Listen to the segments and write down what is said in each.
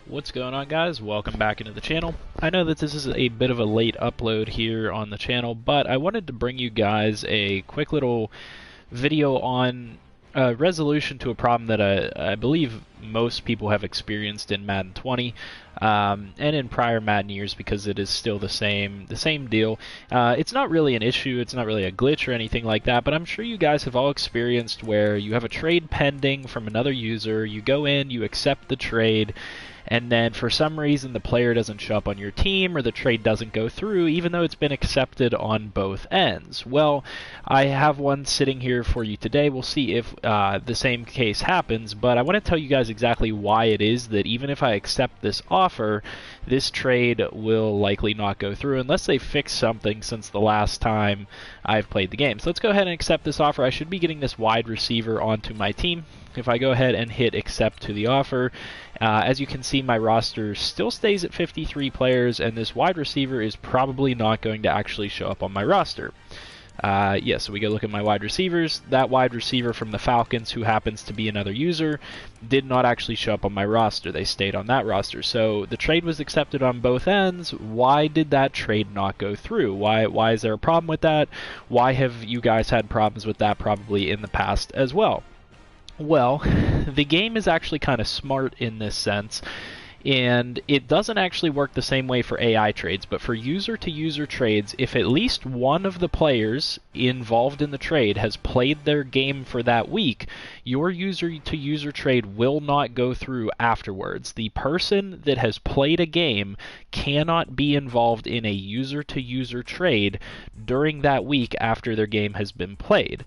What's going on, guys? Welcome back into the channel. I know that this is a bit of a late upload here on the channel, but I wanted to bring you guys a quick little video on a resolution to a problem that I believe most people have experienced in Madden 20 and in prior Madden years, because it is still the same deal. It's not really an issue, it's not really a glitch or anything like that, but I'm sure you guys have all experienced where you have a trade pending from another user, you go in, you accept the trade, and then for some reason the player doesn't show up on your team or the trade doesn't go through even though it's been accepted on both ends. Well, I have one sitting here for you today. We'll see if the same case happens, but I want to tell you guys exactly why it is that even if I accept this offer, this trade will likely not go through unless they fix something since the last time I've played the game. So let's go ahead and accept this offer. I should be getting this wide receiver onto my team. If I go ahead and hit accept to the offer, as you can see, my roster still stays at 53 players, and this wide receiver is probably not going to actually show up on my roster. So we go look at my wide receivers. That wide receiver from the Falcons, who happens to be another user, did not actually show up on my roster. They stayed on that roster. So the trade was accepted on both ends. Why did that trade not go through? Why is there a problem with that? Why have you guys had problems with that probably in the past as well? Well, the game is actually kind of smart in this sense, and it doesn't actually work the same way for AI trades, but for user-to-user trades, if at least one of the players involved in the trade has played their game for that week, your user-to-user trade will not go through afterwards. The person that has played a game cannot be involved in a user-to-user trade during that week after their game has been played.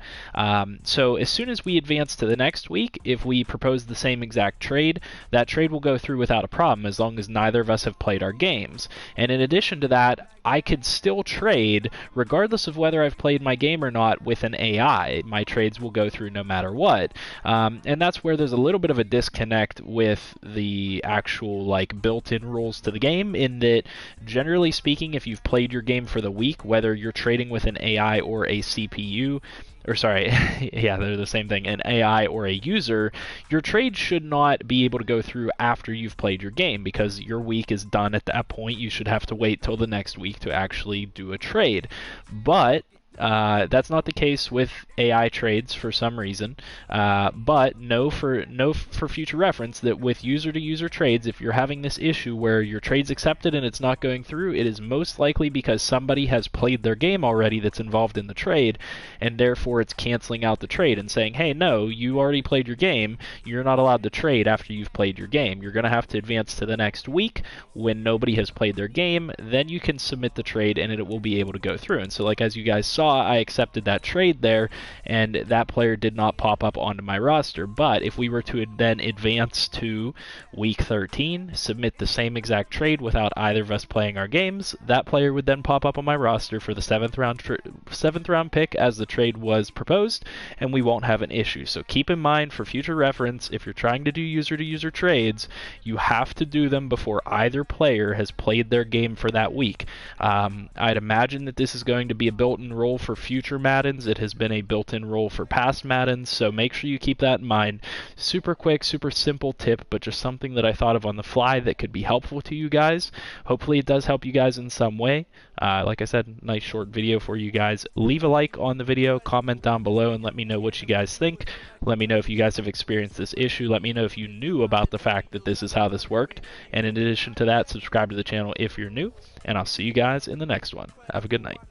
So as soon as we advance to the next week, if we propose the same exact trade, that trade will go through without a problem as long as neither of us have played our games. And in addition to that, I could still trade regardless of whether I've played my game or not with an AI. My trades will go through no matter what. And that's where there's a little bit of a disconnect with the actual built-in rules to the game, in that generally speaking, if you've played your game for the week, whether you're trading with an AI or a CPU, or sorry, yeah, they're the same thing, an AI or a user, your trade should not be able to go through after you've played your game, because your week is done at that point. You should have to wait till the next week to actually do a trade. But that's not the case with AI trades for some reason, but know for future reference that with user-to-user trades, if you're having this issue where your trade's accepted and it's not going through, it is most likely because somebody has played their game already that's involved in the trade, and therefore it's canceling out the trade and saying, hey, no, you already played your game, you're not allowed to trade after you've played your game. You're going to have to advance to the next week when nobody has played their game, then you can submit the trade and it will be able to go through. And so, like, as you guys saw, I accepted that trade there, and that player did not pop up onto my roster. But if we were to then advance to week 13, submit the same exact trade without either of us playing our games, that player would then pop up on my roster for the seventh round pick as the trade was proposed, and we won't have an issue. So keep in mind, for future reference, if you're trying to do user-to-user trades, you have to do them before either player has played their game for that week. I'd imagine that this is going to be a built-in rule for future Maddens. It has been a built-in rule for past Maddens, so make sure you keep that in mind. Super quick, super simple tip, but just something that I thought of on the fly that could be helpful to you guys. Hopefully it does help you guys in some way. Like I said, nice short video for you guys. Leave a like on the video, comment down below, and let me know what you guys think. Let me know if you guys have experienced this issue. Let me know if you knew about the fact that this is how this worked. And in addition to that, subscribe to the channel if you're new, and I'll see you guys in the next one. Have a good night.